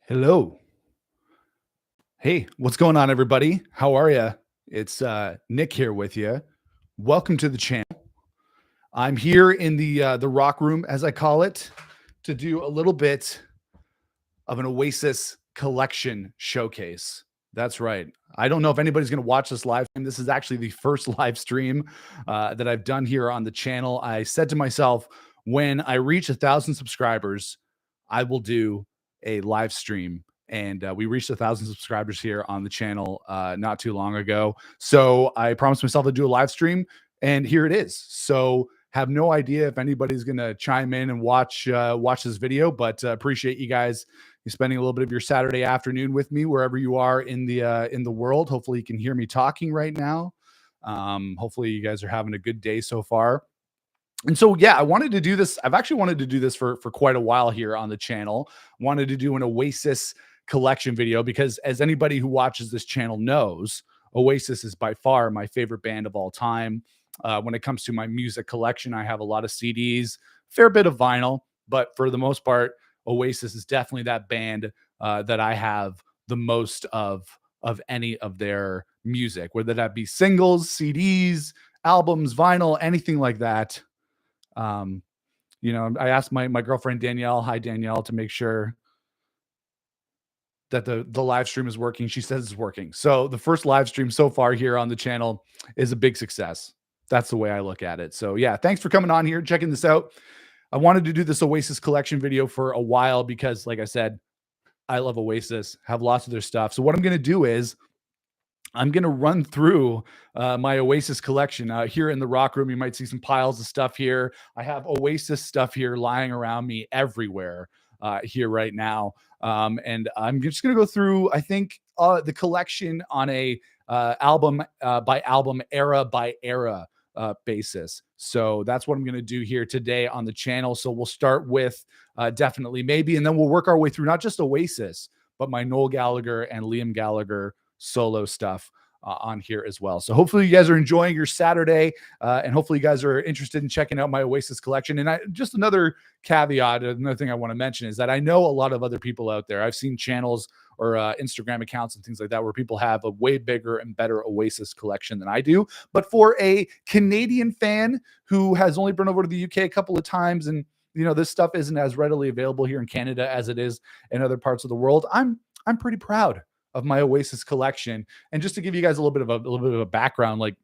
Hello. Hey, what's going on, everybody? How are you? It's Nick here with you. Welcome to the channel. I'm here in the rock room, as I call it, to do a little bit of an Oasis collection showcase. That's right. I don't know if anybody's going to watch this live stream. This is actually the first live stream that I've done here on the channel. I said to myself, when I reach 1,000 subscribers, I will do a live stream. And we reached 1,000 subscribers here on the channel not too long ago. So I promised myself to do a live stream, and here it is. So have no idea if anybody's going to chime in and watch this video, but appreciate you guys spending a little bit of your Saturday afternoon with me wherever you are in the world. Hopefully you can hear me talking right now. Hopefully you guys are having a good day so far. And so, yeah, I wanted to do this. I've actually wanted to do this for quite a while here on the channel. Wanted to do an Oasis collection video because, as anybody who watches this channel knows, Oasis is by far my favorite band of all time. When it comes to my music collection, I have a lot of CDs, fair bit of vinyl, but for the most part, Oasis is definitely that band that I have the most of any of their music, whether that be singles, CDs, albums, vinyl, anything like that. I asked my girlfriend Danielle, hi Danielle, to make sure that the live stream is working. She says it's working. So the first live stream so far here on the channel is a big success. That's the way I look at it. So yeah, thanks for coming on here, checking this out. I wanted to do this Oasis collection video for a while because, like I said, I love Oasis, have lots of their stuff. So what I'm going to do is I'm going to run through my Oasis collection here in the rock room. You might see some piles of stuff here. I have Oasis stuff here lying around me everywhere here right now. And I'm just going to go through, I think, the collection on a album by album, era by era basis. So that's what I'm going to do here today on the channel. So we'll start with Definitely Maybe, and then we'll work our way through not just Oasis, but my Noel Gallagher and Liam Gallagher solo stuff on here as well. So hopefully you guys are enjoying your Saturday, and hopefully you guys are interested in checking out my Oasis collection. And just another caveat, another thing I want to mention is that I know a lot of other people out there. I've seen channels or Instagram accounts and things like that where people have a way bigger and better Oasis collection than I do. But for a Canadian fan who has only been over to the UK a couple of times, and this stuff isn't as readily available here in Canada as it is in other parts of the world, I'm pretty proud of my Oasis collection. And just to give you guys a little bit of a background, like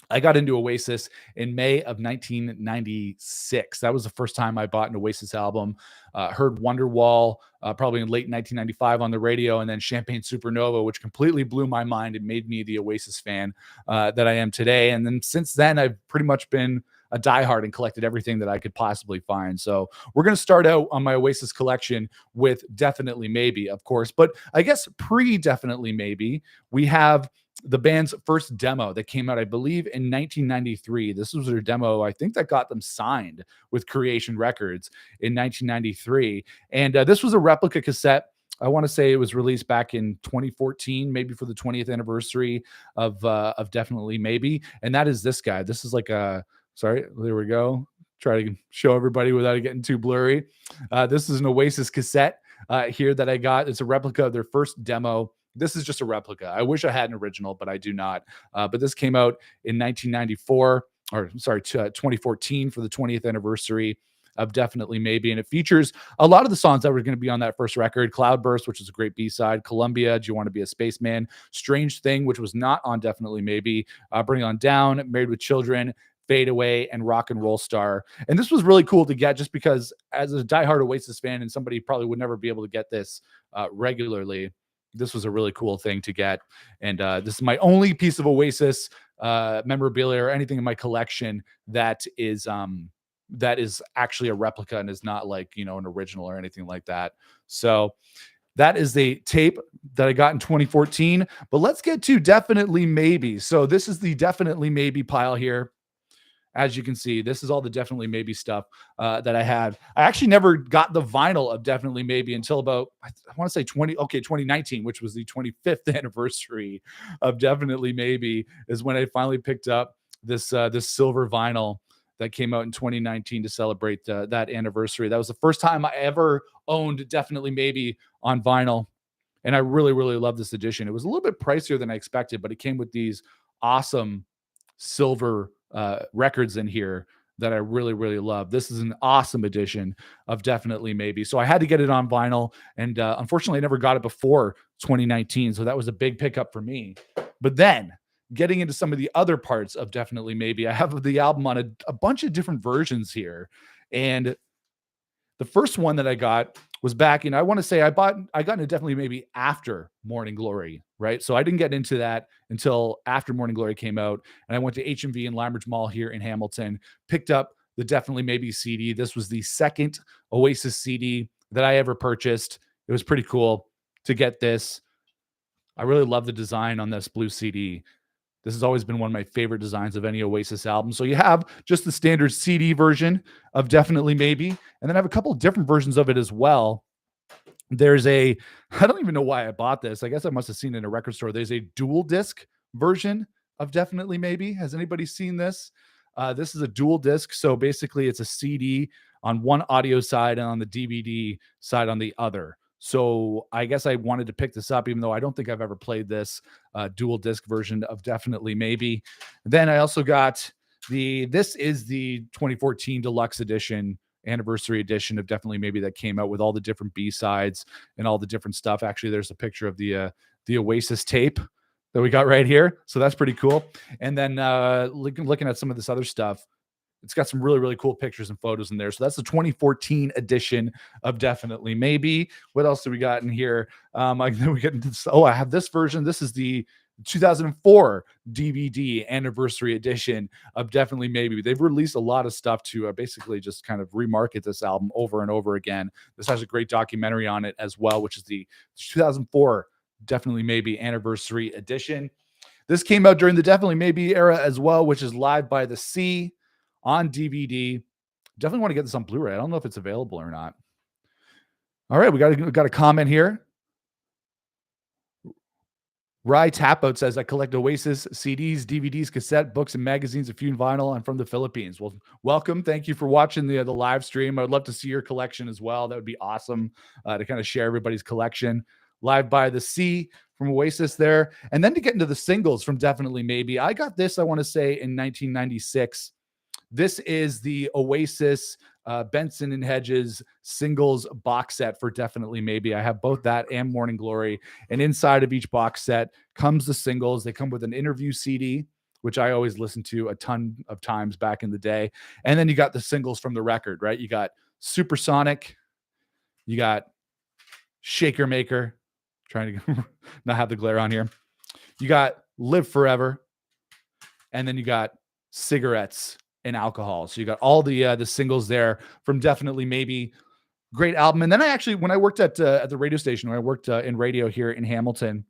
I got into Oasis in May of 1996. That was the first time I bought an Oasis album. Heard Wonderwall probably in late 1995 on the radio, and then Champagne Supernova, which completely blew my mind and made me the Oasis fan that I am today. And then since then, I've pretty much been a diehard and collected everything that I could possibly find. So we're going to start out on my Oasis collection with Definitely Maybe, of course. But I guess pre-Definitely Maybe, we have the band's first demo that came out, I believe, in 1993. This was their demo, I think, that got them signed with Creation Records in 1993. And this was a replica cassette. I want to say it was released back in 2014, maybe for the 20th anniversary of Definitely Maybe. And that is this guy. This is like sorry, there we go. Try to show everybody without it getting too blurry. This is an Oasis cassette here that I got. It's a replica of their first demo. This is just a replica. I wish I had an original, but I do not. But this came out in 2014 for the 20th anniversary of Definitely Maybe. And it features a lot of the songs that were going to be on that first record. Cloudburst, which is a great B-side. Columbia, Do You Want to Be a Spaceman? Strange Thing, which was not on Definitely Maybe. Bring On Down, Married with Children, Fade Away, and Rock and Roll Star. And this was really cool to get just because as a diehard Oasis fan and somebody probably would never be able to get this regularly, this was a really cool thing to get. And this is my only piece of Oasis memorabilia or anything in my collection that is actually a replica and is not like, an original or anything like that. So that is the tape that I got in 2014. But let's get to Definitely Maybe. So this is the Definitely Maybe pile here. As you can see, this is all the Definitely Maybe stuff that I had. I actually never got the vinyl of Definitely Maybe until about, I want to say 2019, which was the 25th anniversary of Definitely Maybe, is when I finally picked up this silver vinyl that came out in 2019 to celebrate that anniversary. That was the first time I ever owned Definitely Maybe on vinyl. And I really, really love this edition. It was a little bit pricier than I expected, but it came with these awesome silver records in here that I really, really love. This is an awesome edition of Definitely Maybe. So I had to get it on vinyl. And unfortunately, I never got it before 2019. So that was a big pickup for me. But then getting into some of the other parts of Definitely Maybe, I have the album on a bunch of different versions here. And the first one that I got was back, I want to say I got into Definitely Maybe after Morning Glory, right? So I didn't get into that until after Morning Glory came out. And I went to HMV in Limeridge Mall here in Hamilton, picked up the Definitely Maybe CD. This was the second Oasis CD that I ever purchased. It was pretty cool to get this. I really love the design on this blue CD. This has always been one of my favorite designs of any Oasis album. So you have just the standard CD version of Definitely Maybe, and then I have a couple of different versions of it as well. There's I don't even know why I bought this. I guess I must have seen it in a record store. There's a dual disc version of Definitely Maybe. Has anybody seen this? This is a dual disc. So basically it's a CD on one audio side and on the DVD side on the other. So I guess I wanted to pick this up, even though I don't think I've ever played this dual disc version of Definitely Maybe. Then I also got this is the 2014 deluxe edition, anniversary edition of Definitely Maybe that came out with all the different B-sides and all the different stuff. Actually, there's a picture of the Oasis tape that we got right here. So that's pretty cool. And then looking at some of this other stuff, it's got some really, really cool pictures and photos in there. So that's the 2014 edition of Definitely Maybe. What else do we got in here? We get into this. Oh, I have this version. This is the 2004 DVD anniversary edition of Definitely Maybe. They've released a lot of stuff to basically just kind of remarket this album over and over again. This has a great documentary on it as well, which is the 2004 Definitely Maybe anniversary edition. This came out during the Definitely Maybe era as well, which is Live by the Sea on DVD. Definitely want to get this on Blu-ray. I don't know if it's available or not. All right, we got a comment here. Rye Tapout says, I collect Oasis CDs, DVDs, cassette, books, and magazines, a few vinyl. I'm from the Philippines. Well, welcome. Thank you for watching the live stream. I would love to see your collection as well. That would be awesome to kind of share everybody's collection. Live by the Sea from Oasis there. And then to get into the singles from Definitely Maybe. I got this, I want to say, in 1996. This is the Oasis Benson and Hedges singles box set for Definitely Maybe. I have both that and Morning Glory. And inside of each box set comes the singles. They come with an interview CD, which I always listened to a ton of times back in the day. And then you got the singles from the record, right? You got Supersonic. You got Shaker Maker. Trying to not have the glare on here. You got Live Forever. And then you got Cigarettes and Alcohol. So you got all the singles there from Definitely Maybe. Great album. And then when I worked at the radio station, when I worked in radio here in Hamilton,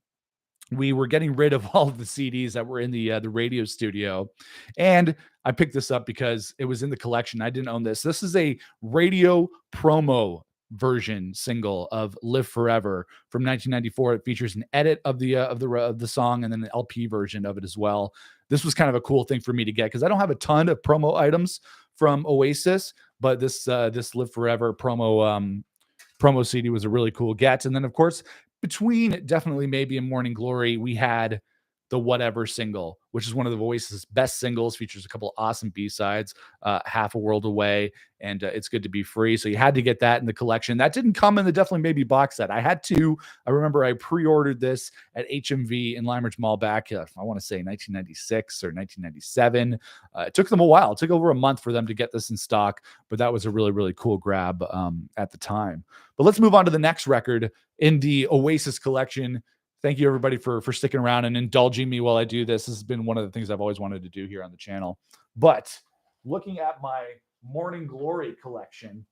we were getting rid of all of the CDs that were in the radio studio. And I picked this up because it was in the collection. I didn't own this. This is a radio promo version single of Live Forever from 1994. It features an edit of the song and then the LP version of it as well. This was kind of a cool thing for me to get because I don't have a ton of promo items from Oasis, but this Live Forever promo CD was a really cool get. And then of course, between Definitely Maybe and Morning Glory, we had the Whatever single, which is one of the Oasis best singles, features a couple of awesome B-sides, Half a World Away, and It's Good to Be Free. So you had to get that in the collection. That didn't come in the Definitely Maybe box set. I remember I pre-ordered this at HMV in Limeridge Mall back, I want to say 1996 or 1997. It took them a while. It took over a month for them to get this in stock, but that was a really, really cool grab at the time. But let's move on to the next record in the Oasis collection. Thank you, everybody, for sticking around and indulging me while I do this. This has been one of the things I've always wanted to do here on the channel. But looking at my Morning Glory collection,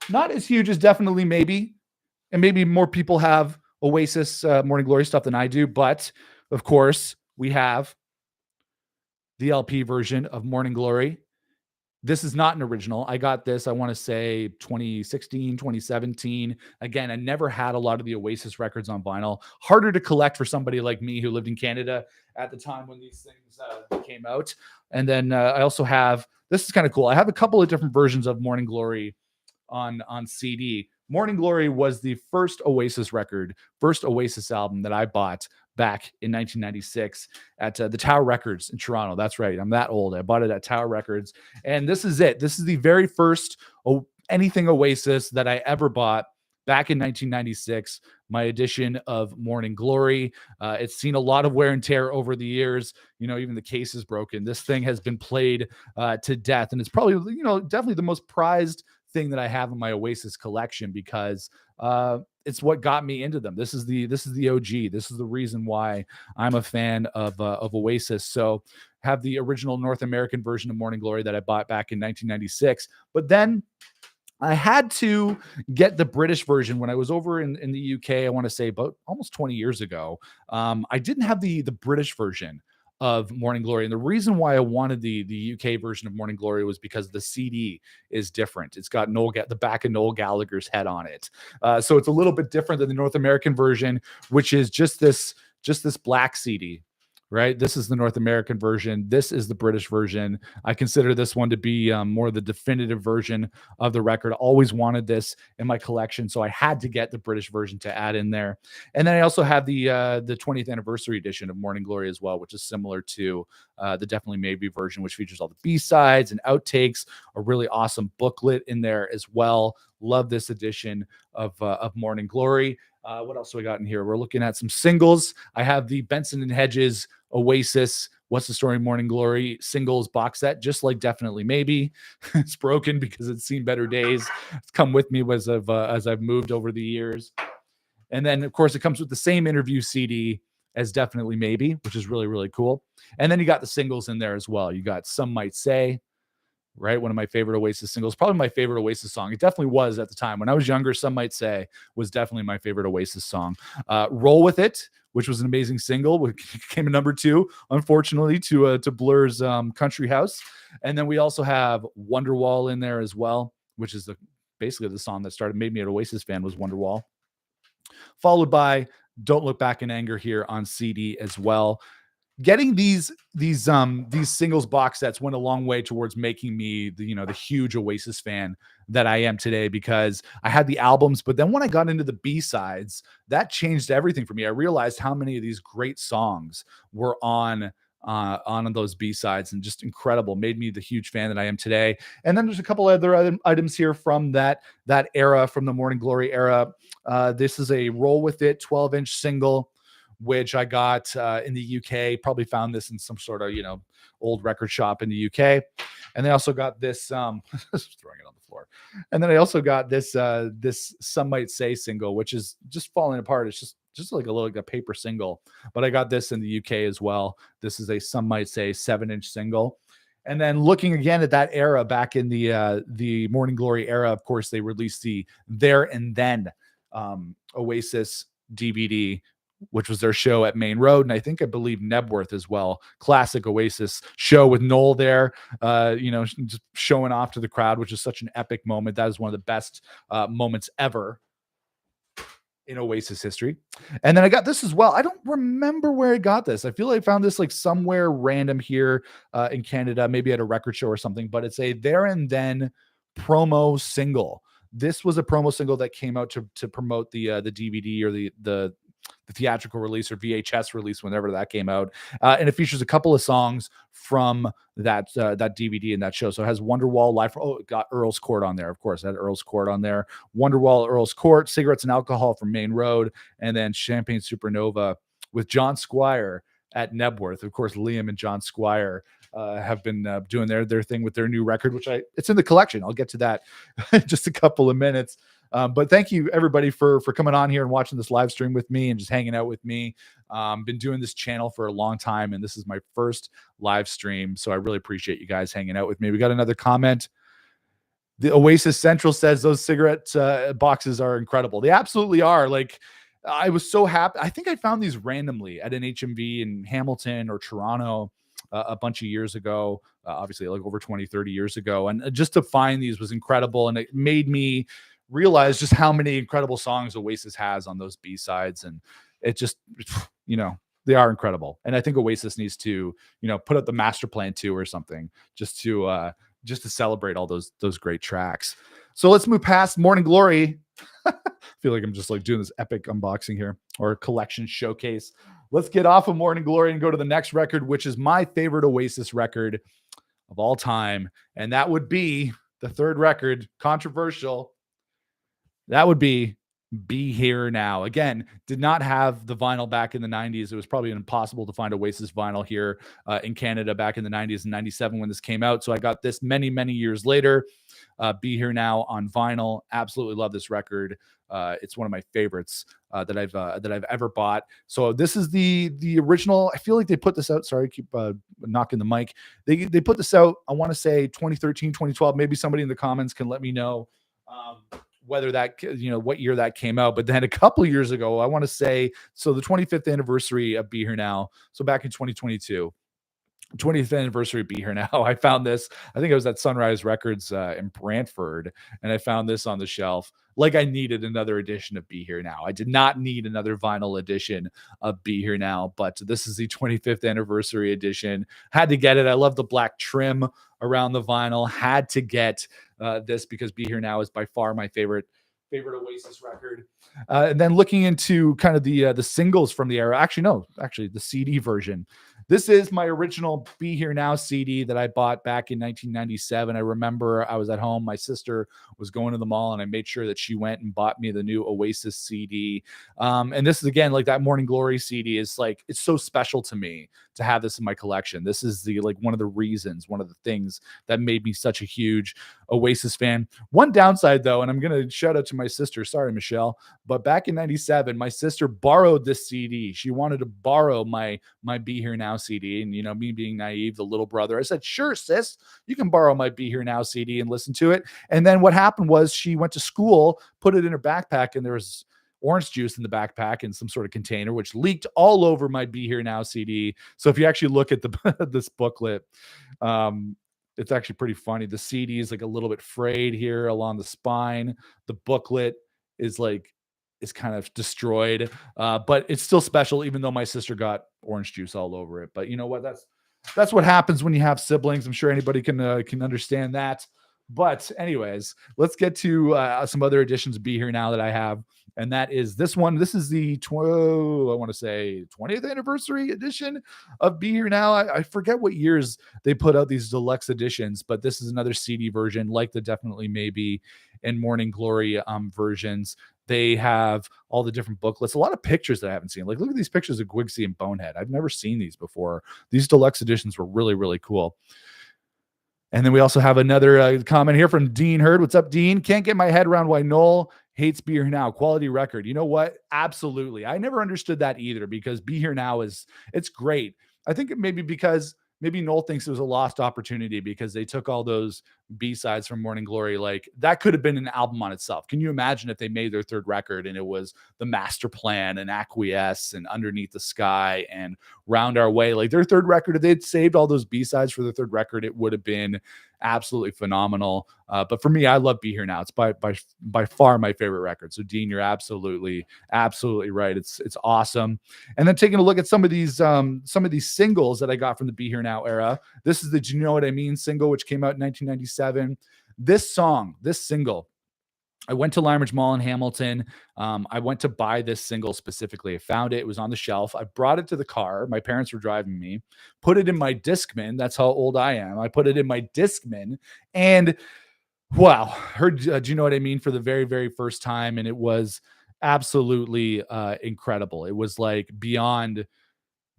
not as huge as Definitely Maybe, and maybe more people have Oasis Morning Glory stuff than I do. But, of course, we have the LP version of Morning Glory. This is not an original. I got this, I want to say 2016, 2017. Again, I never had a lot of the Oasis records on vinyl. Harder to collect for somebody like me who lived in Canada at the time when these things came out. And then I also have, this is kind of cool. I have a couple of different versions of Morning Glory on CD. Morning Glory was the first Oasis record, first Oasis album that I bought back in 1996 at the Tower Records in Toronto. That's right. I'm that old. I bought it at Tower Records. And this is it. This is the very first anything Oasis that I ever bought back in 1996. My edition of Morning Glory. It's seen a lot of wear and tear over the years. You know, even the case is broken. This thing has been played to death. And it's probably, you know, definitely the most prized thing that I have in my Oasis collection because it's what got me into them. This is the OG. This is the reason why I'm a fan of Oasis. So have the original North American version of Morning Glory that I bought back in 1996. But then I had to get the British version when I was over in the UK. I want to say about almost 20 years ago. I didn't have the British version of Morning Glory, and the reason why I wanted the UK version of Morning Glory was because the CD is different. It's got the back of Noel Gallagher's head on it, so it's a little bit different than the North American version, which is just this black CD. Right. This is the North American version. This is the British version. I consider this one to be more the definitive version of the record. Always wanted this in my collection, so I had to get the British version to add in there. And then I also have the 20th anniversary edition of Morning Glory as well, which is similar to the Definitely Maybe version, which features all the B-sides and outtakes, a really awesome booklet in there as well. Love this edition of Morning Glory. What else do we got in here? We're looking at some singles. I have the Benson and Hedges Oasis What's the Story Morning Glory singles box set, just like Definitely Maybe. It's broken because it's seen better days. It's come with me as I've moved over the years. And then, of course, it comes with the same interview CD as Definitely Maybe, which is really, really cool. And then you got the singles in there as well. You got Some Might Say, right? One of my favorite Oasis singles, probably my favorite Oasis song. It definitely was at the time. When I was younger, Some Might Say was definitely my favorite Oasis song. Roll With It, which was an amazing single, which came in number 2, unfortunately, to Blur's Country House. And then we also have Wonderwall in there as well, which is basically the song that made me an Oasis fan, was Wonderwall. Followed by Don't Look Back in Anger here on CD as well. Getting these singles box sets went a long way towards making me the huge Oasis fan that I am today, because I had the albums, but then when I got into the B-sides, that changed everything for me. I realized how many of these great songs were on those B-sides, and just incredible. Made me the huge fan that I am today. And then there's a couple other items here from that era, from the Morning Glory era. This is a Roll With It 12-inch single, which I got in the UK. Probably found this in some sort of, old record shop in the UK. And they also got this, throwing it on the floor. And then I also got this Some Might Say single, which is just falling apart. It's just like a paper single. But I got this in the UK as well. This is a Some Might Say 7-inch single. And then looking again at that era, back in the Morning Glory era, of course, they released the There and Then Oasis DVD, which was their show at Main Road, and I believe Nebworth as well. Classic Oasis show with Noel there, just showing off to the crowd, which is such an epic moment. That is one of the best moments ever in Oasis history. And then I got this as well. I don't remember where I got this. I feel like I found this like somewhere random here in Canada, maybe at a record show or something, but it's a There and Then promo single. This was a promo single that came out to promote the DVD or the theatrical release or VHS release, whenever that came out. And it features a couple of songs from that DVD and that show. So it has Wonderwall live. It got Earl's Court on there. Of course, it had Earl's Court on there. Wonderwall, Earl's Court, Cigarettes and Alcohol from Main Road, and then Champagne Supernova with John Squire at Nebworth. Of course, Liam and John Squire have been doing their thing with their new record, which it's in the collection. I'll get to that in just a couple of minutes. But thank you everybody for coming on here and watching this live stream with me and just hanging out with me. Been doing this channel for a long time, and this is my first live stream. So I really appreciate you guys hanging out with me. We got another comment. The Oasis Central says those cigarette boxes are incredible. They absolutely are. Like, I was so happy. I think I found these randomly at an HMV in Hamilton or Toronto. a bunch of years ago, obviously like over 20, 30 years ago. And just to find these was incredible. And it made me realize just how many incredible songs Oasis has on those B-sides. And it just, you know, they are incredible. And I think Oasis needs to, put up the master plan too or something just to celebrate all those great tracks. So let's move past Morning Glory. I feel like I'm just like doing this epic unboxing here or collection showcase. Let's get off of Morning Glory and go to the next record, which is my favorite Oasis record of all time. And that would be the third record, controversial. That would be Here Now. Again, did not have the vinyl back in the 90s. It was probably impossible to find Oasis vinyl here in Canada back in the 90s and 97 when this came out. So I got this many, many years later. Be Here Now on vinyl. Absolutely love this record. It's one of my favorites that I've ever bought. So this is the original. I feel like they put this out. Sorry, I keep knocking the mic. They put this out, I want to say 2013, 2012. Maybe somebody in the comments can let me know whether that, what year that came out. But then a couple of years ago, I want to say, so the 25th anniversary of Be Here Now. So back in 2022. 20th anniversary Be Here Now. I found this. I think I was at Sunrise Records in Brantford, and I found this on the shelf. Like I needed another edition of Be Here Now. I did not need another vinyl edition of Be Here Now, but this is the 25th anniversary edition. Had to get it. I love the black trim around the vinyl. Had to get this because Be Here Now is by far my favorite Oasis record. And then looking into kind of the singles from the era. Actually the CD version. This is my original Be Here Now CD that I bought back in 1997. I remember I was at home. My sister was going to the mall, and I made sure that she went and bought me the new Oasis CD. And this is, again, like that Morning Glory CD is like, it's so special to me to have this in my collection. This is one of the things that made me such a huge Oasis fan. One downside though, and I'm going to shout out to my sister. Sorry, Michelle. But back in 97, my sister borrowed this CD. She wanted to borrow my Be Here Now CD. And, me being naive, the little brother, I said, sure, sis, you can borrow my Be Here Now CD and listen to it. And then what happened was she went to school, put it in her backpack, and there was orange juice in the backpack in some sort of container, which leaked all over my Be Here Now CD. So if you actually look at this booklet, it's actually pretty funny. The CD is like a little bit frayed here along the spine. The booklet is kind of destroyed, but it's still special, even though my sister got orange juice all over it. But you know what? That's what happens when you have siblings. I'm sure anybody can understand that. But anyways, let's get to some other editions of Be Here Now that I have. And that is this one. This is the 20th anniversary edition of Be Here Now. I forget what years they put out these deluxe editions, but this is another CD version, like the Definitely Maybe and Morning Glory versions. They have all the different booklets, a lot of pictures that I haven't seen. Like, look at these pictures of Gwigsy and Bonehead. I've never seen these before. These deluxe editions were really, really cool. And then we also have another comment here from Dean Hurd. What's up, Dean? Can't get my head around why Noel hates Be Here Now. Quality record. You know what? Absolutely. I never understood that either, because Be Here Now it's great. I think maybe Noel thinks it was a lost opportunity because they took all those B-sides from Morning Glory. Like, that could have been an album on itself. Can you imagine if they made their third record and it was The Master Plan and Acquiesce and Underneath the Sky and Round Our Way? Like, their third record, if they'd saved all those B-sides for their third record, it would have been absolutely phenomenal. But for me, I love Be Here Now. It's by far my favorite record. So Dean, you're absolutely right. It's awesome. And then taking a look at some of these singles that I got from the Be Here Now era. This is the Do You Know What I Mean single, which came out in 1997. This single, I went to Limeridge Mall in Hamilton. I went to buy this single specifically. I found it. It was on the shelf. I brought it to the car. My parents were driving me. Put it in my Discman. That's how old I am. I put it in my Discman. And wow, heard Do You Know What I Mean for the very, very first time. And it was absolutely incredible. It was like beyond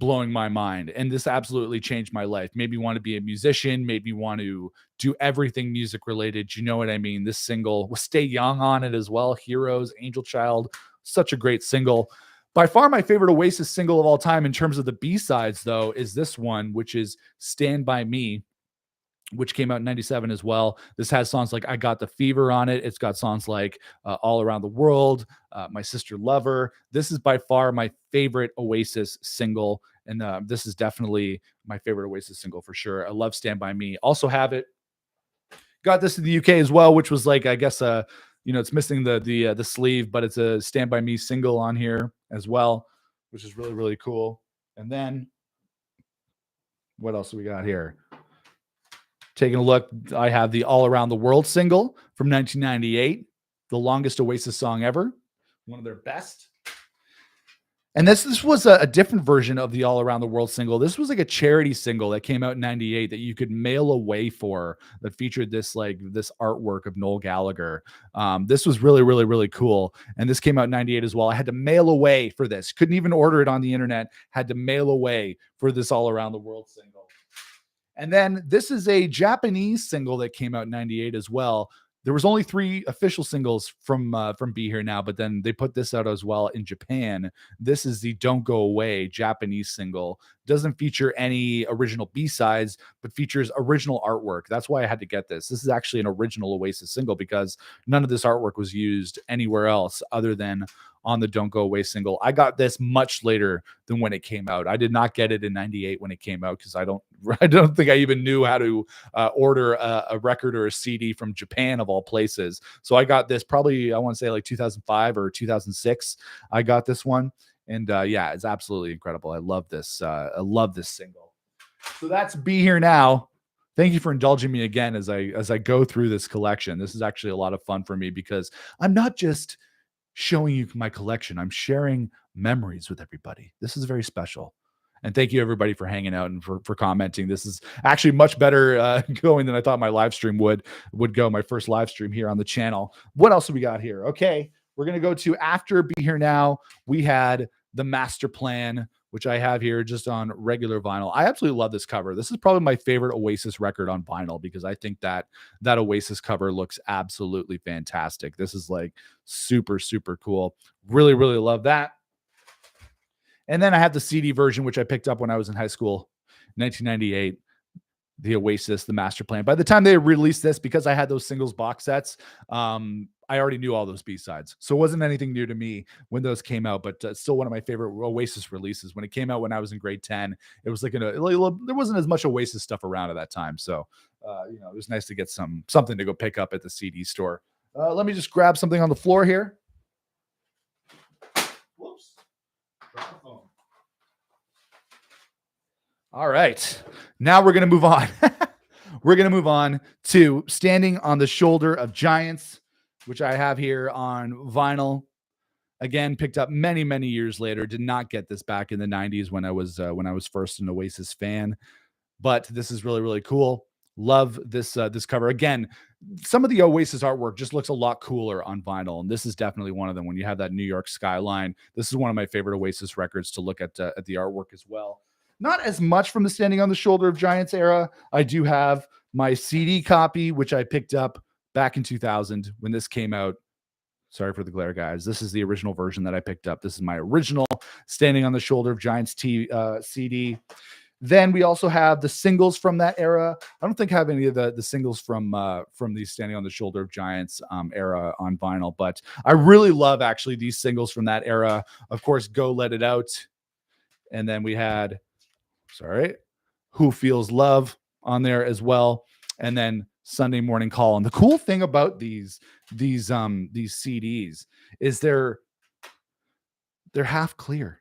blowing my mind. And this absolutely changed my life. Made me want to be a musician, made me want to do everything music related. Do you know what I mean? This single with Stay Young on it as well. Heroes, Angel Child, such a great single. By far my favorite Oasis single of all time in terms of the B-sides, though, is this one, which is Stand By Me, which came out in 97 as well. This has songs like I Got the Fever on it. It's got songs like All Around the World, My Sister Lover. This is by far my favorite Oasis single. And this is definitely my favorite Oasis single for sure. I love Stand By Me. Also have it. Got this in the UK as well, which was like, I guess, it's missing the sleeve, but it's a Stand By Me single on here as well, which is really, really cool. And then what else do we got here? Taking a look, I have the All Around the World single from 1998, the longest Oasis song ever, one of their best. And this was a different version of the All Around the World single. This was like a charity single that came out in 98 that you could mail away for, that featured this artwork of Noel Gallagher. This was really, really, really cool. And this came out in 98 as well. I had to mail away for this. Couldn't even order it on the internet. Had to mail away for this All Around the World single. And then this is a Japanese single that came out in 98 as well. There was only 3 official singles from Be Here Now, but then they put this out as well in Japan. This is the Don't Go Away Japanese single. Doesn't feature any original B-sides, but features original artwork. That's why I had to get this. This is actually an original Oasis single because none of this artwork was used anywhere else other than on the Don't Go Away single. I got this much later than when it came out. I did not get it in 98 when it came out because I don't think I even knew how to order a record or a CD from Japan of all places. So I got this probably, I want to say like 2005 or 2006. I got this one. And yeah, it's absolutely incredible. I love this. I love this single. So that's Be Here Now. Thank you for indulging me again as I go through this collection. This is actually a lot of fun for me because I'm not just showing you my collection. I'm sharing memories with everybody. This is very special. And thank you everybody for hanging out and for commenting. This is actually much better going than I thought my live stream would go, my first live stream here on the channel. What else do we got here? Okay, we're going to go to after Be Here Now. We had the Master Plan, which I have here just on regular vinyl. I absolutely love this cover. This is probably my favorite Oasis record on vinyl because I think that Oasis cover looks absolutely fantastic. This is like super, super cool. Really, really love that. And then I have the CD version, which I picked up when I was in high school, 1998. The Oasis, the Master Plan. By the time they released this, because I had those singles box sets, I already knew all those B-sides. So it wasn't anything new to me when those came out, but still one of my favorite Oasis releases. When it came out when I was in grade 10, it was like, there wasn't as much Oasis stuff around at that time. So, it was nice to get something to go pick up at the CD store. Let me just grab something on the floor here. Whoops. Drop the phone. All right. Now we're going to move on. We're going to move on to Standing on the Shoulder of Giants, which I have here on vinyl. Again, picked up many, many years later. Did not get this back in the 90s when I was first an Oasis fan. But this is really, really cool. Love this cover. Again, some of the Oasis artwork just looks a lot cooler on vinyl, and this is definitely one of them. When you have that New York skyline, this is one of my favorite Oasis records to look at the artwork as well. Not as much from the Standing on the Shoulder of Giants era. I do have my CD copy, which I picked up back in 2000 when this came out. Sorry for the glare, guys. This is the original version that I picked up. This is my original Standing on the Shoulder of Giants CD. Then we also have the singles from that era. I don't think I have any of the singles from the Standing on the Shoulder of Giants era on vinyl, but I really love actually these singles from that era. Of course, Go Let It Out. And then we had, Who Feels Love on there as well. And then Sunday Morning Call. And the cool thing about these CDs is they're half clear.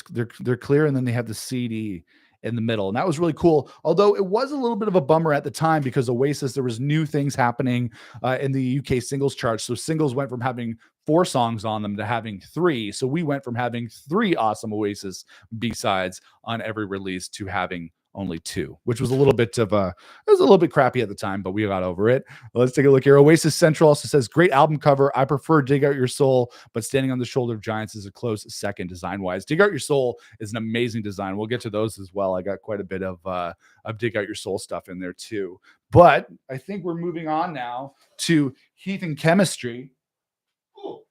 They're clear, and then they have the CD in the middle, and that was really cool. Although it was a little bit of a bummer at the time because Oasis, there was new things happening in the UK singles chart. So singles went from having 4 songs on them to having 3. So we went from having 3 awesome Oasis B-sides on every release to having only 2, which was a little bit crappy at the time, but we got over it. Let's take a look here. Oasis Central also says, great album cover. I prefer Dig Out Your Soul, but Standing on the Shoulder of Giants is a close second design-wise. Dig Out Your Soul is an amazing design. We'll get to those as well. I got quite a bit of Dig Out Your Soul stuff in there too. But I think we're moving on now to Heathen Chemistry. Ooh.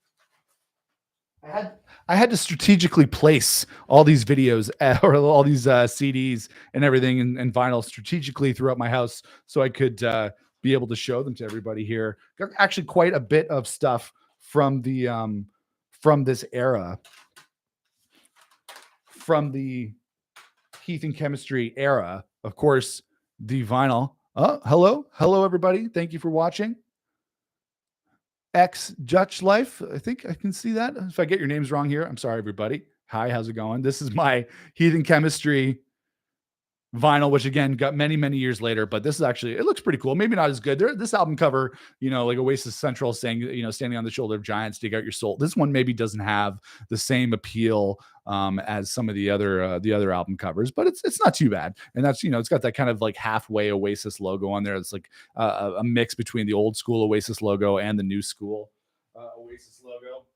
I had to strategically place all these videos or all these CDs and everything and vinyl strategically throughout my house so I could be able to show them to everybody here. Got actually quite a bit of stuff from the from this era, from the Heathen Chemistry era. Of course, the vinyl. Oh, hello everybody. Thank you for watching. X Dutch Life. I think I can see that. If I get your names wrong here, I'm sorry, everybody. Hi, how's it going? This is my Heathen Chemistry vinyl, which again got many years later, but this is actually, it looks pretty cool. Maybe not as good. This album cover, like Oasis Central saying, standing on the shoulder of giants, dig out your soul. This one maybe doesn't have the same appeal as some of the other album covers, but it's not too bad. And that's, it's got that kind of like halfway Oasis logo on there. It's like a mix between the old school Oasis logo and the new school Oasis logo.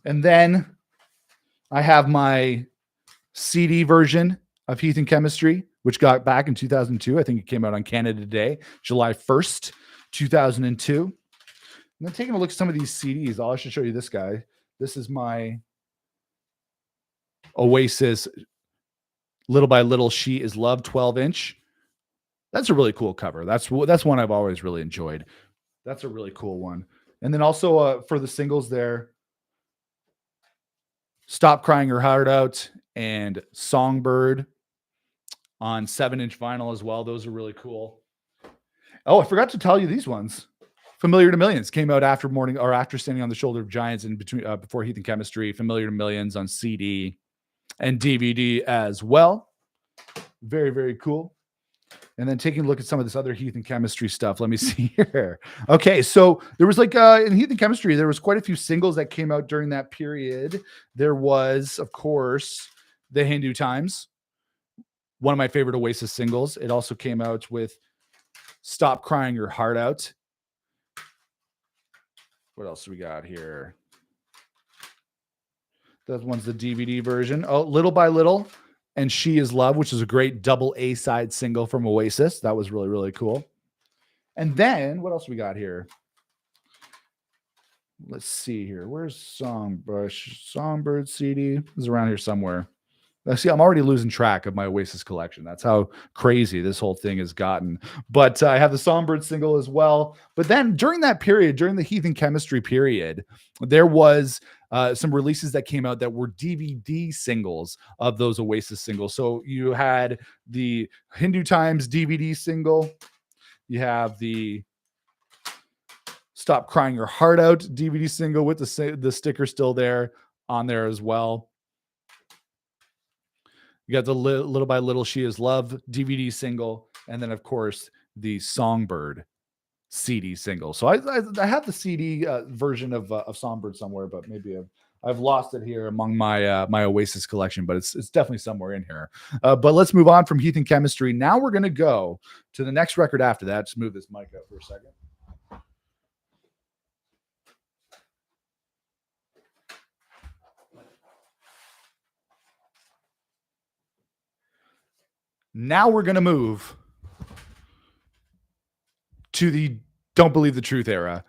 And then I have my CD version of Heathen Chemistry, which got back in 2002. I think it came out on Canada Day, July 1st, 2002. And then taking a look at some of these CDs, I should show you this guy. This is my Oasis Little by Little She Is Love 12-inch. That's a really cool cover. That's one I've always really enjoyed. That's a really cool one. And then also for the singles there, Stop Crying Your Heart Out and Songbird on 7-inch vinyl as well. Those are really cool. Oh, I forgot to tell you these ones. Familiar to Millions came out after Standing on the Shoulder of Giants and before Heathen Chemistry. Familiar to Millions on CD and DVD as well. Very cool. And then taking a look at some of this other Heathen Chemistry stuff. Let me see here. Okay, so there was like in Heathen Chemistry, there was quite a few singles that came out during that period. There was, of course, The Hindu Times, one of my favorite Oasis singles. It also came out with Stop Crying Your Heart Out. What else do we got here? That one's the DVD version. Oh, Little by Little and She Is Love, which is a great double A-side single from Oasis. That was really cool. And then what else we got here? Let's see here. Where's Songbird CD? It's around here somewhere. See, I'm already losing track of my Oasis collection. That's how crazy this whole thing has gotten. But I have the Songbird single as well. But then during that period, during the Heathen Chemistry period, there was some releases that came out that were DVD singles of those Oasis singles. So you had the Hindu Times DVD single. You have the Stop Crying Your Heart Out DVD single with the sticker still there on there as well. You got the Little by Little She Is Love DVD single, and then of course the Songbird CD single. So I have the CD version of Songbird somewhere, but maybe I've lost it here among my my Oasis collection. But it's definitely somewhere in here. But let's move on from Heathen Chemistry. Now we're gonna go to the next record after that. Just move this mic up for a second. Now we're going to move to the Don't Believe the Truth era.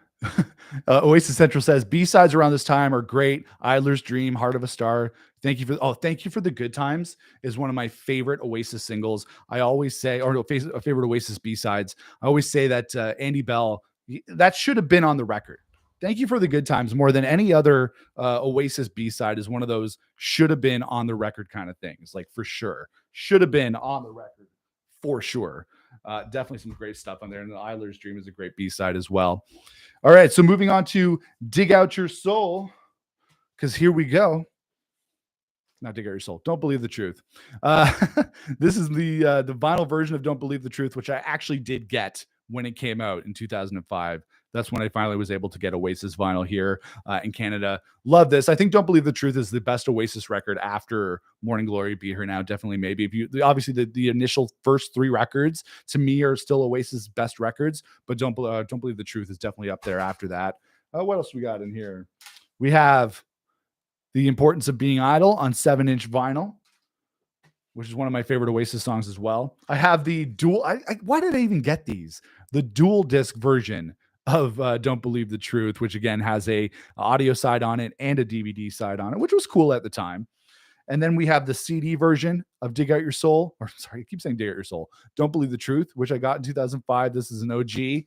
Oasis Central says B-sides around this time are great. Idler's Dream, Heart of a Star. Thank you for the Good Times is one of my favorite Oasis singles. I always say, or no, favorite Oasis B-sides. I always say that Andy Bell, that should have been on the record. Thank You for the Good Times, more than any other Oasis B-side, is one of those should have been on the record kind of things, like for sure. Should have been on the record for sure. Definitely some great stuff on there. And the Idler's Dream is a great B-side as well. All right, so moving on to Dig Out Your Soul, because here we go. Not Dig Out Your Soul. Don't Believe the Truth. This is the vinyl version of Don't Believe the Truth, which I actually did get when it came out in 2005. That's when I finally was able to get Oasis vinyl here in Canada. Love this. I think Don't Believe the Truth is the best Oasis record after Morning Glory, Be Here Now. Definitely, maybe. If you obviously the initial first three records to me are still Oasis' best records, but Don't Believe the Truth is definitely up there after that. What else we got in here? We have The Importance of Being Idle on 7-inch vinyl, which is one of my favorite Oasis songs as well. I have the dual. Why did I even get these? The dual disc version of Don't Believe the Truth, which again has a audio side on it and a DVD side on it, which was cool at the time. And then we have the CD version of Dig Out Your Soul, or sorry, I keep saying Dig Out Your Soul. Don't Believe the Truth, which I got in 2005. This is an OG.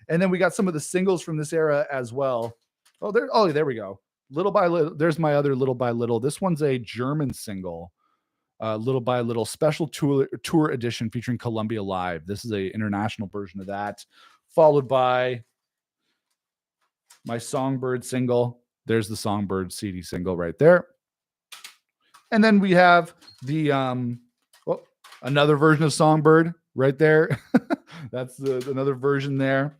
And then we got some of the singles from this era as well. There we go. Little by Little. There's my other Little by Little. This one's a German single. Little by Little special tour edition featuring Columbia Live. This is a international version of that, followed by my Songbird single. There's the Songbird CD single right there. And then we have the another version of Songbird right there. That's another version there.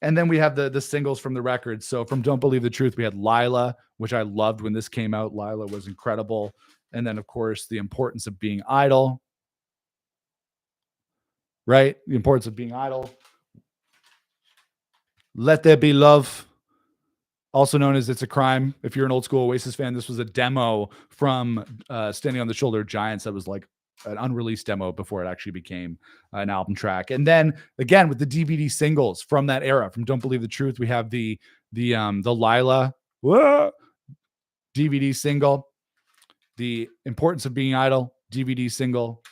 And then we have the singles from the record. So from Don't Believe the Truth, we had Lila, which I loved when this came out. Lila was incredible. And then, of course, The Importance of Being Idle. Right? The Importance of Being Idle. Let There Be Love, also known as It's a Crime. If you're an old school Oasis fan, this was a demo from Standing on the Shoulder of Giants that was like an unreleased demo before it actually became an album track. And then again with the DVD singles from that era, from Don't Believe the Truth, we have the Lila DVD single, The Importance of Being Idle DVD single,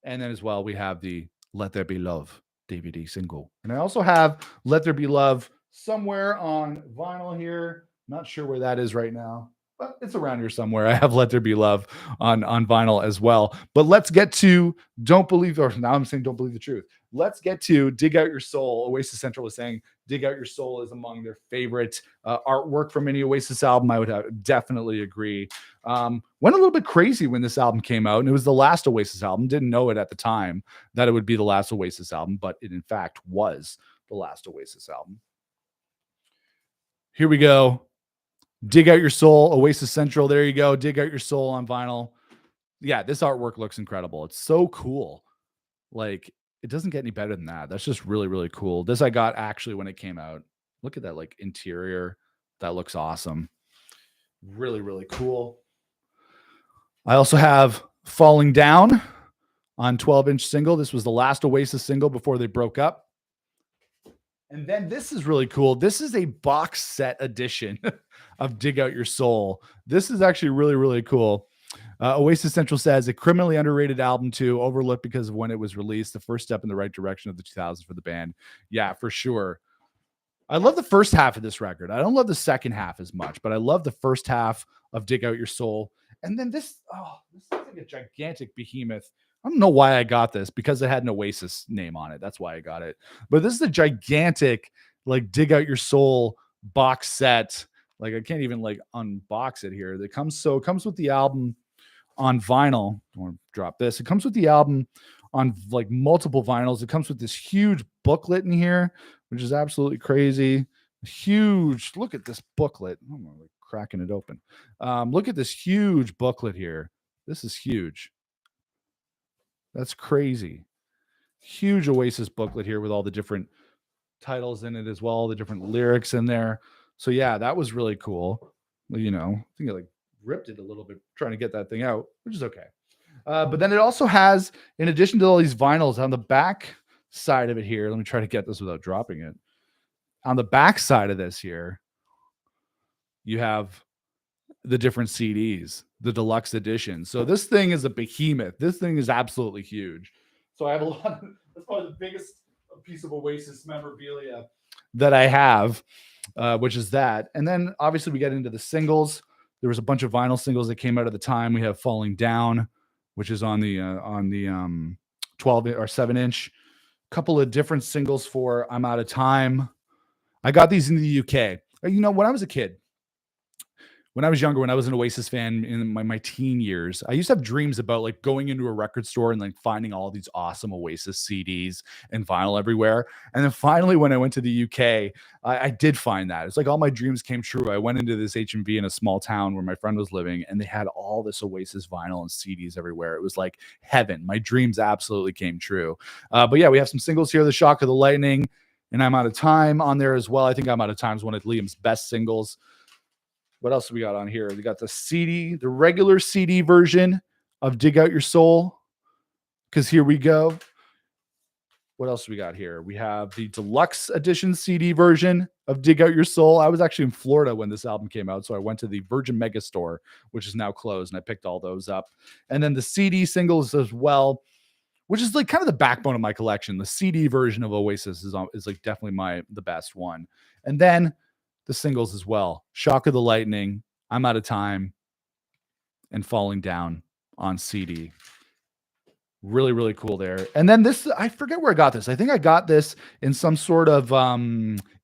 and then as well we have the Let There Be Love DVD single. And I also have Let There Be Love somewhere on vinyl here. Not sure where that is right now, but it's around here somewhere. I have Let There Be Love on vinyl as well. But let's get to Don't Believe, or now I'm saying Don't Believe the Truth. Let's get to Dig Out Your Soul. Oasis Central was saying Dig Out Your Soul is among their favorite artwork from any Oasis album. I would definitely agree. Went a little bit crazy when this album came out, and it was the last Oasis album. Didn't know it at the time that it would be the last Oasis album, but it in fact was the last Oasis album. Here we go. Dig Out Your Soul, Oasis Central. There you go. Dig Out Your Soul on vinyl. Yeah, this artwork looks incredible. It's so cool. Like, it doesn't get any better than that. That's just really, really cool. This I got actually when it came out. Look at that, like, interior. That looks awesome. Really, really cool. I also have Falling Down on 12-inch single. This was the last Oasis single before they broke up. And then this is really cool. This is a box set edition of Dig Out Your Soul. This is actually really, really cool. Oasis Central says a criminally underrated album too, overlooked because of when it was released. The first step in the right direction of the 2000s for the band. Yeah, for sure. I love the first half of this record. I don't love the second half as much, but I love the first half of Dig Out Your Soul. And then this is like a gigantic behemoth. I don't know why I got this, because it had an Oasis name on it. That's why I got it. But this is a gigantic, like, Dig Out Your Soul box set. Like, I can't even like unbox it here. It comes with the album on vinyl. I want to drop this. It comes with the album on like multiple vinyls. It comes with this huge booklet in here, which is absolutely crazy. Huge. Look at this booklet. I'm like cracking it open. Look at this huge booklet here. This is huge. That's crazy. Huge Oasis booklet here with all the different titles in it as well, the different lyrics in there. So yeah, that was really cool. You know, I think I like ripped it a little bit trying to get that thing out, which is okay. But then it also has, in addition to all these vinyls on the back side of it here, let me try to get this without dropping it. On the back side of this here, you have the different CDs, the deluxe edition. So this thing is a behemoth. This thing is absolutely huge. So I have a lot. That's probably the biggest piece of Oasis memorabilia that I have, which is that. And then obviously we get into the singles. There was a bunch of vinyl singles that came out at the time. We have Falling Down, which is on the 12 or 7-inch. Couple of different singles for I'm Out of Time. I got these in the UK. You know, when I was a kid, when I was younger, when I was an Oasis fan in my teen years, I used to have dreams about like going into a record store and like finding all these awesome Oasis CDs and vinyl everywhere. And then finally, when I went to the UK, I did find that. It's like all my dreams came true. I went into this H&B in a small town where my friend was living, and they had all this Oasis vinyl and CDs everywhere. It was like heaven. My dreams absolutely came true. But yeah, we have some singles here, The Shock of the Lightning and I'm Out of Time on there as well. I think I'm Out of Time is one of Liam's best singles. What else we got on here? We got the CD, the regular CD version of Dig Out Your Soul. Because here we go. What else do we got here? We have the deluxe edition CD version of Dig Out Your Soul. I was actually in Florida when this album came out, so I went to the Virgin Mega Store, which is now closed, and I picked all those up. And then the CD singles as well, which is like kind of the backbone of my collection. The CD version of Oasis is like definitely the best one. And then the singles as well. Shock of the Lightning, I'm Out of Time, and Falling Down on CD. Really, really cool there. And then this, I forget where I got this. I think I got this in some sort of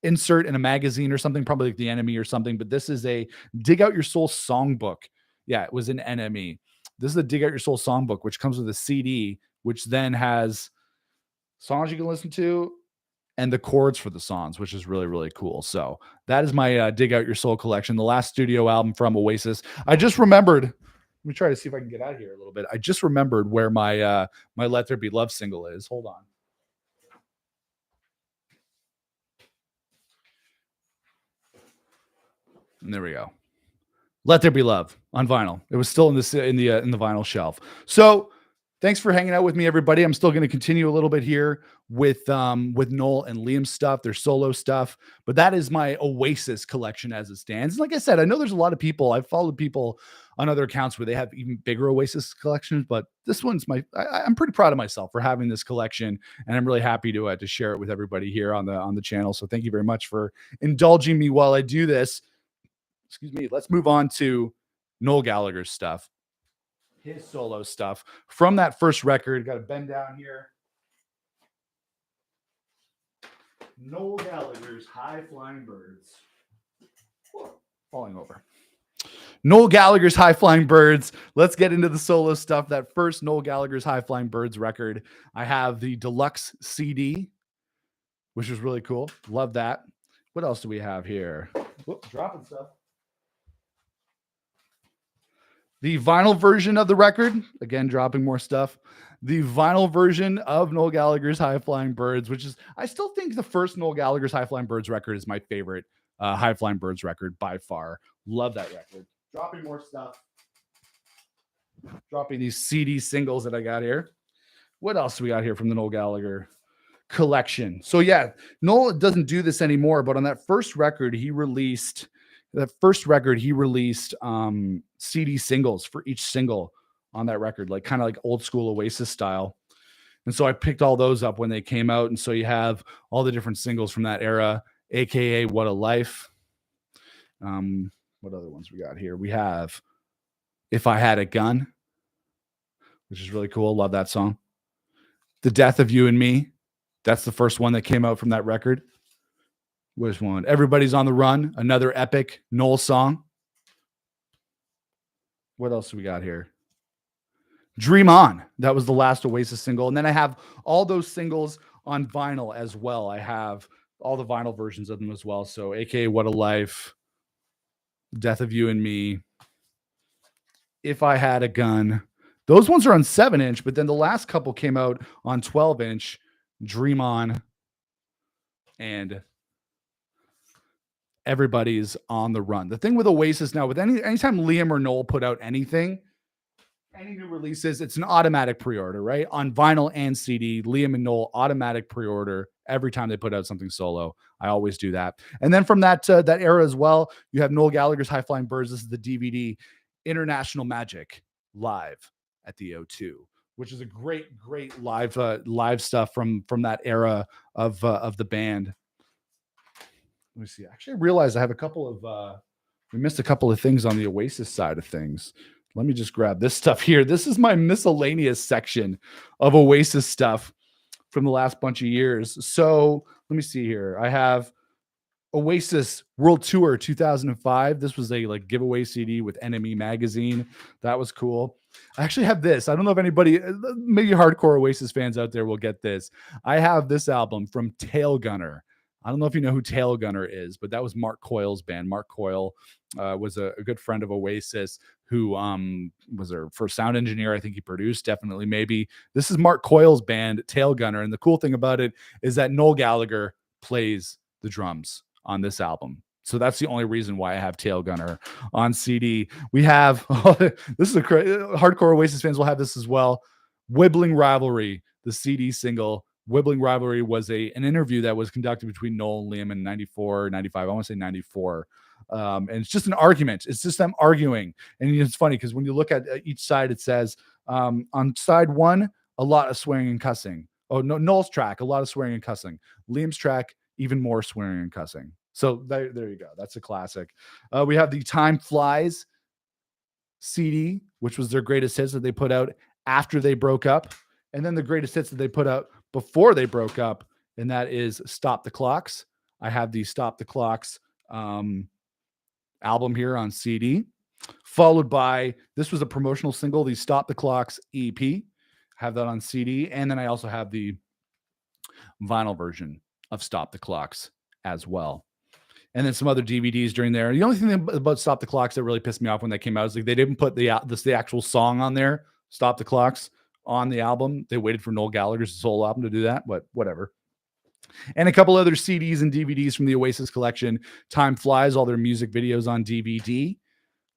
insert in a magazine or something, probably like the Enemy or something. But this is a Dig Out Your Soul songbook. Yeah, it was an Enemy. This is a Dig Out Your Soul songbook, which comes with a CD, which then has songs you can listen to and the chords for the songs, which is really, really cool. So that is my Dig Out Your Soul collection, the last studio album from Oasis. I just remembered. Let me try to see if I can get out of here a little bit. I just remembered where my my Let There Be Love single is. Hold on. And there we go. Let There Be Love on vinyl. It was still in the vinyl shelf. So thanks for hanging out with me, everybody. I'm still going to continue a little bit here with Noel and Liam's stuff, their solo stuff. But that is my Oasis collection as it stands. And like I said, I know there's a lot of people. I've followed people on other accounts where they have even bigger Oasis collections, but this one's I'm pretty proud of myself for having this collection, and I'm really happy to share it with everybody here on the channel. So thank you very much for indulging me while I do this. Excuse me. Let's move on to Noel Gallagher's stuff. His solo stuff from that first record. Got to bend down here. Noel Gallagher's High Flying Birds. Whoa, falling over. Noel Gallagher's High Flying Birds. Let's get into the solo stuff. That first Noel Gallagher's High Flying Birds record. I have the deluxe CD, which was really cool. Love that. What else do we have here? Whoop, dropping stuff. The vinyl version of the record, again, dropping more stuff. The vinyl version of Noel Gallagher's High Flying Birds, which is, I still think the first Noel Gallagher's High Flying Birds record is my favorite High Flying Birds record by far. Love that record. Dropping more stuff. Dropping these CD singles that I got here. What else do we got here from the Noel Gallagher collection? So yeah, Noel doesn't do this anymore, but on that first record, he released CD singles for each single on that record, like kind of like old school Oasis style. And so I picked all those up when they came out. And so you have all the different singles from that era, AKA What a Life. What other ones we got here? We have If I Had a Gun, which is really cool. Love that song. The Death of You and Me. That's the first one that came out from that record. Which one? Everybody's on the Run, another epic Noel song. What else do we got here? Dream On. That was the last Oasis single. And then I have all those singles on vinyl as well. I have all the vinyl versions of them as well. So AKA What a Life, Death of You and Me, If I Had a Gun. Those ones are on 7-inch, but then the last couple came out on 12-inch. Dream On and Everybody's on the Run. The thing with Oasis now, with anytime Liam or Noel put out anything, any new releases, it's an automatic pre-order, right? On vinyl and CD, Liam and Noel automatic pre-order every time they put out something solo. I always do that. And then from that era as well, you have Noel Gallagher's High Flying Birds. This is the DVD, International Magic, live at the O2, which is a great live stuff from that era of the band. Let me see. Actually, I realized I have a couple of we missed a couple of things on the Oasis side of things. Let me just grab this stuff here. This is my miscellaneous section of Oasis stuff from the last bunch of years. So let me see here. I have Oasis World Tour 2005. This was a like giveaway CD with Enemy magazine. That was cool. I actually have this. I don't know if anybody, maybe hardcore Oasis fans out there will get this. I have this album from Tail Gunner. I don't know if you know who Tail Gunner is, but that was Mark Coyle's band. Mark Coyle was a good friend of Oasis who was their first sound engineer. I think he produced, definitely, maybe. This is Mark Coyle's band, Tail Gunner. And the cool thing about it is that Noel Gallagher plays the drums on this album. So that's the only reason why I have Tail Gunner on CD. We have, this is hardcore Oasis fans will have this as well. Wibbling Rivalry, the CD single, Wibbling Rivalry was an interview that was conducted between Noel and Liam in 94, 95. I want to say 94. And it's just an argument. It's just them arguing. And it's funny because when you look at each side, it says on side one, a lot of swearing and cussing. Oh, no, Noel's track, a lot of swearing and cussing. Liam's track, even more swearing and cussing. So there you go. That's a classic. We have the Time Flies CD, which was their greatest hits that they put out after they broke up. And then the greatest hits that they put out before they broke up, and that is Stop the Clocks. I have the Stop the Clocks album here on CD, followed by, this was a promotional single, the Stop the Clocks EP. I have that on CD, and then I also have the vinyl version of Stop the Clocks as well. And then some other DVDs during there. The only thing about Stop the Clocks that really pissed me off when they came out is like they didn't put the actual song on there, Stop the Clocks, on the album. They waited for Noel Gallagher's solo album to do that, but whatever. And a couple other CDs and DVDs from the Oasis collection. Time Flies, all their music videos on DVD.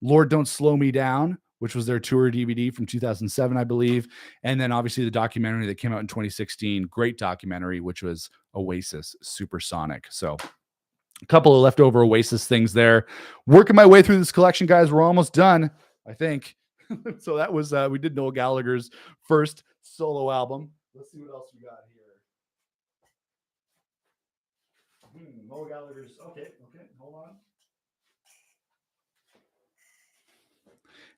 Lord Don't Slow Me Down, which was their tour DVD from 2007, I believe. And then obviously the documentary that came out in 2016, great documentary, which was Oasis Supersonic. So a couple of leftover Oasis things there. Working my way through this collection, guys. We're almost done, I think. So that was, we did Noel Gallagher's first solo album. Let's see what else we got here. Noel Gallagher's, okay, hold on.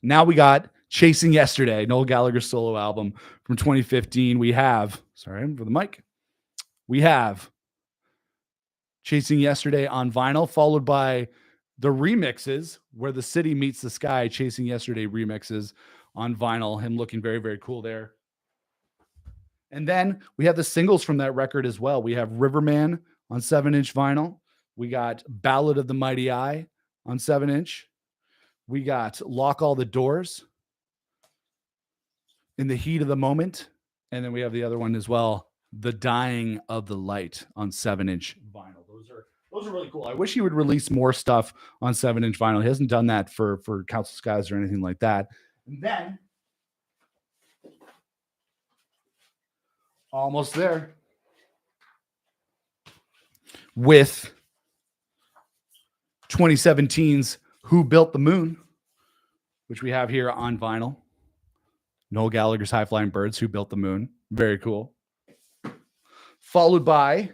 Now we got Chasing Yesterday, Noel Gallagher's solo album from 2015. We have, sorry for the mic. We have Chasing Yesterday on vinyl, followed by the remixes, Where the City Meets the Sky, Chasing Yesterday remixes on vinyl. Him looking very, very cool there. And then we have the singles from that record as well. We have Riverman on 7-inch vinyl. We got Ballad of the Mighty Eye on 7-inch. We got Lock All the Doors, In the Heat of the Moment. And then we have the other one as well, The Dying of the Light on 7-inch vinyl. Those are really cool. I wish he would release more stuff on 7-inch vinyl. He hasn't done that for Council Skies or anything like that. And then, almost there, with 2017's Who Built the Moon, which we have here on vinyl. Noel Gallagher's High Flying Birds, Who Built the Moon. Very cool. Followed by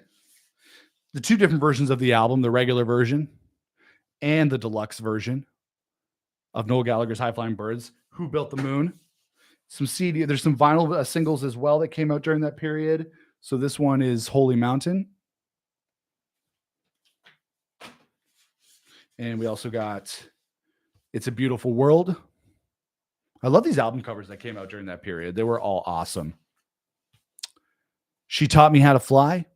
the two different versions of the album, the regular version and the deluxe version of Noel Gallagher's High Flying Birds, Who Built the Moon. Some CD, there's some vinyl singles as well that came out during that period. So this one is Holy Mountain. And we also got It's a Beautiful World. I love these album covers that came out during that period. They were all awesome. She Taught Me How to Fly.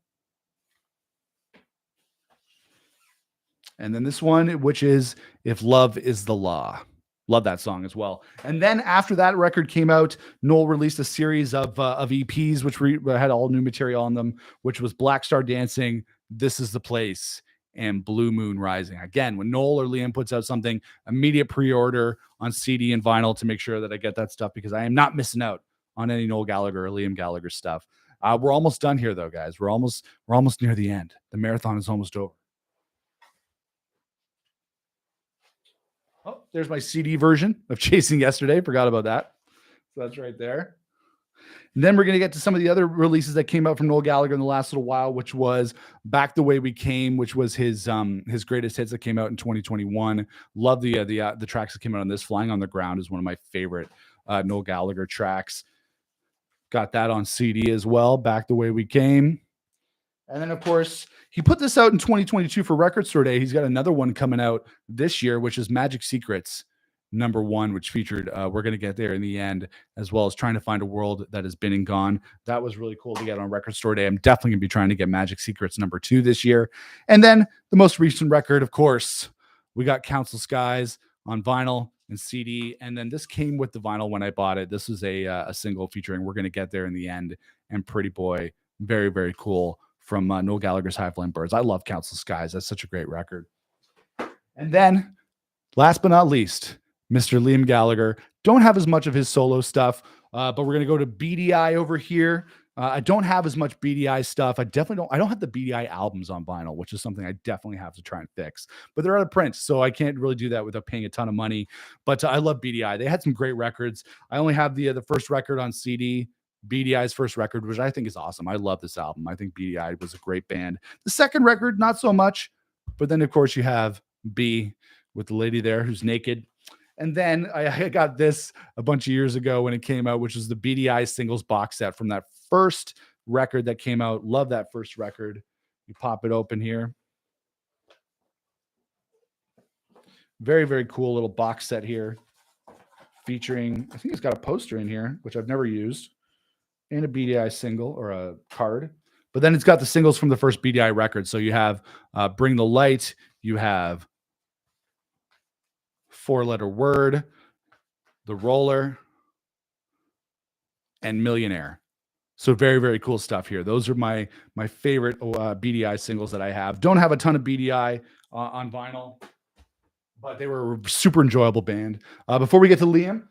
And then this one, which is If Love Is the Law. Love that song as well. And then after that record came out, Noel released a series of EPs, which had all new material on them, which was Black Star Dancing, This Is the Place, and Blue Moon Rising. Again, when Noel or Liam puts out something, immediate pre-order on CD and vinyl to make sure that I get that stuff, because I am not missing out on any Noel Gallagher or Liam Gallagher stuff. We're almost done here, though, guys. We're almost near the end. The marathon is almost over. Oh, there's my CD version of Chasing Yesterday. Forgot about that. So that's right there. And then we're going to get to some of the other releases that came out from Noel Gallagher in the last little while, which was Back the Way We Came, which was his greatest hits that came out in 2021. Love the tracks that came out on this. Flying on the Ground is one of my favorite Noel Gallagher tracks. Got that on CD as well, Back the Way We Came. And then, of course, he put this out in 2022 for Record Store Day. He's got another one coming out this year, which is Magic Secrets #1, which featured We're Going to Get There in the End, as well as Trying to Find a World That Has Been and Gone. That was really cool to get on Record Store Day. I'm definitely going to be trying to get Magic Secrets #2 this year. And then the most recent record, of course, we got Council Skies on vinyl and CD. And then this came with the vinyl when I bought it. This is a single featuring We're Going to Get There in the End and Pretty Boy. Very, very cool. From Noel Gallagher's High Flying Birds. I love Council Skies. That's such a great record. And then, last but not least, Mr. Liam Gallagher. Don't have as much of his solo stuff, but we're going to go to Beady Eye over here. I don't have as much Beady Eye stuff. I don't have the Beady Eye albums on vinyl, which is something I definitely have to try and fix. But they're out of print, so I can't really do that without paying a ton of money. But I love Beady Eye. They had some great records. I only have the first record on CD, Beady Eye's first record, which I think is awesome. I love this album. I think Beady Eye was a great band. The second record, not so much. But then, of course, you have B with the lady there who's naked. And then I got this a bunch of years ago when it came out, which was the Beady Eye singles box set from that first record that came out. Love that first record. You pop it open here. Very, very cool little box set here featuring, I think it's got a poster in here, which I've never used, and a Beady Eye single or a card. But then it's got the singles from the first Beady Eye record. So you have Bring the Light, you have Four-Letter Word, The Roller, and Millionaire. So very, very cool stuff here. Those are my favorite Beady Eye singles that I have. Don't have a ton of Beady Eye on vinyl, but they were a super enjoyable band. Before we get to Liam,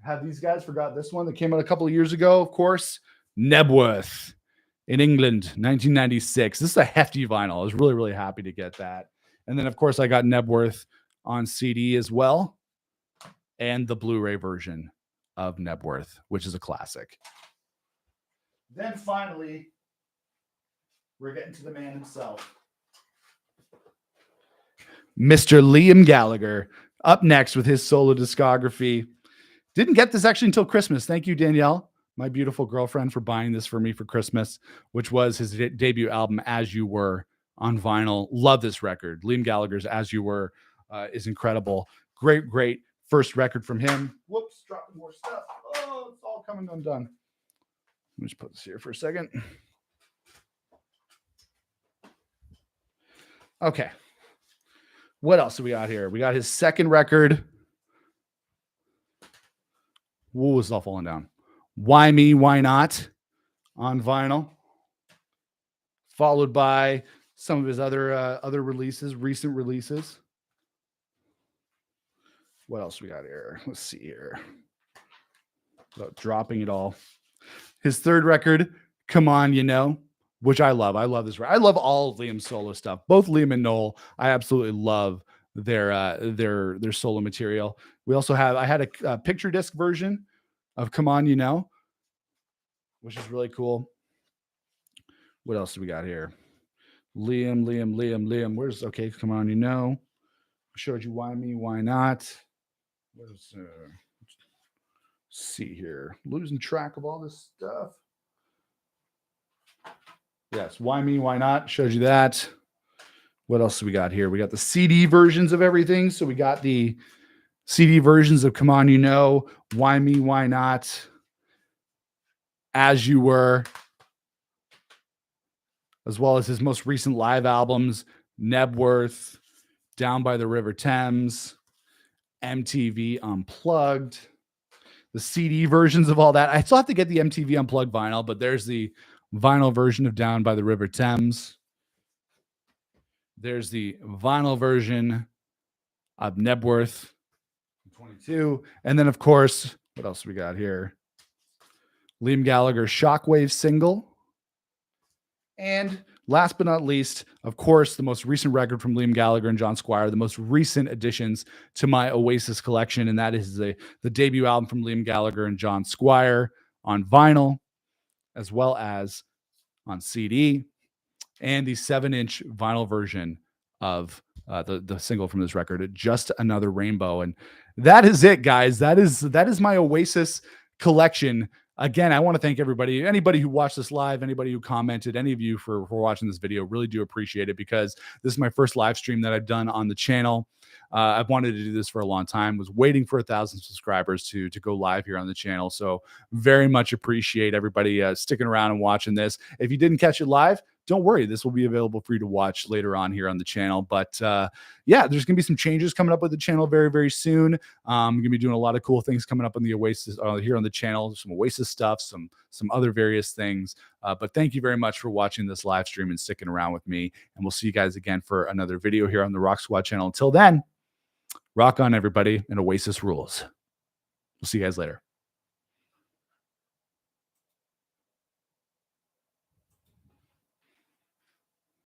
I have these guys. Forgot this one that came out a couple of years ago, of course. Nebworth in England, 1996. This is a hefty vinyl. I was really, really happy to get that. And then, of course, I got Nebworth on CD as well, and the Blu-ray version of Nebworth, which is a classic. Then finally, we're getting to the man himself, Mr. Liam Gallagher, up next with his solo discography. Didn't get this actually until Christmas. Thank you, Danielle, my beautiful girlfriend, for buying this for me for Christmas, which was his debut album, As You Were, on vinyl. Love this record. Liam Gallagher's As You Were is incredible. Great, great first record from him. Whoops, dropping more stuff. Oh, it's all coming undone. Let me just put this here for a second. Okay. What else do we got here? We got his second record. Whoa, it's all falling down. Why Me, Why Not on vinyl. Followed by some of his other releases, recent releases. What else we got here? Let's see here. Without dropping it all. His third record, Come On, You Know, which I love. I love this. I love all of Liam's solo stuff. Both Liam and Noel, I absolutely love their solo material. We also have, I had a picture disc version of Come On, You Know, which is really cool. What else do we got here? Liam. Where's, okay, Come On, You Know. I showed you Why Me, Why Not. Let's see here. Losing track of all this stuff. Yes, Why Me, Why Not. Showed you that. What else do we got here? We got the CD versions of everything. So we got the CD versions of Come On, You Know, Why Me, Why Not, As You Were, as well as his most recent live albums, Nebworth, Down by the River Thames, MTV Unplugged, the CD versions of all that. I still have to get the MTV Unplugged vinyl, but there's the vinyl version of Down by the River Thames. There's the vinyl version of Nebworth 22. And then, of course, what else we got here? Liam Gallagher Shockwave single. And last but not least, of course, the most recent record from Liam Gallagher and John Squire, the most recent additions to my Oasis collection, and that is the debut album from Liam Gallagher and John Squire on vinyl, as well as on CD, and the 7-inch vinyl version of the single from this record, Just Another Rainbow. And that is it, guys. That is my Oasis collection. Again, I want to thank everybody, anybody who watched this live, anybody who commented, any of you for watching this video. Really do appreciate it, because this is my first live stream that I've done on the channel. I've wanted to do this for a long time, was waiting for 1,000 subscribers to go live here on the channel. So very much appreciate everybody sticking around and watching this. If you didn't catch it live, don't worry, this will be available for you to watch later on here on the channel. But yeah, there's going to be some changes coming up with the channel very, very soon. I'm going to be doing a lot of cool things coming up on the Oasis here on the channel, some Oasis stuff, some other various things. But thank you very much for watching this live stream and sticking around with me. And we'll see you guys again for another video here on the Rock Squad channel. Until then, rock on, everybody, and Oasis rules. We'll see you guys later.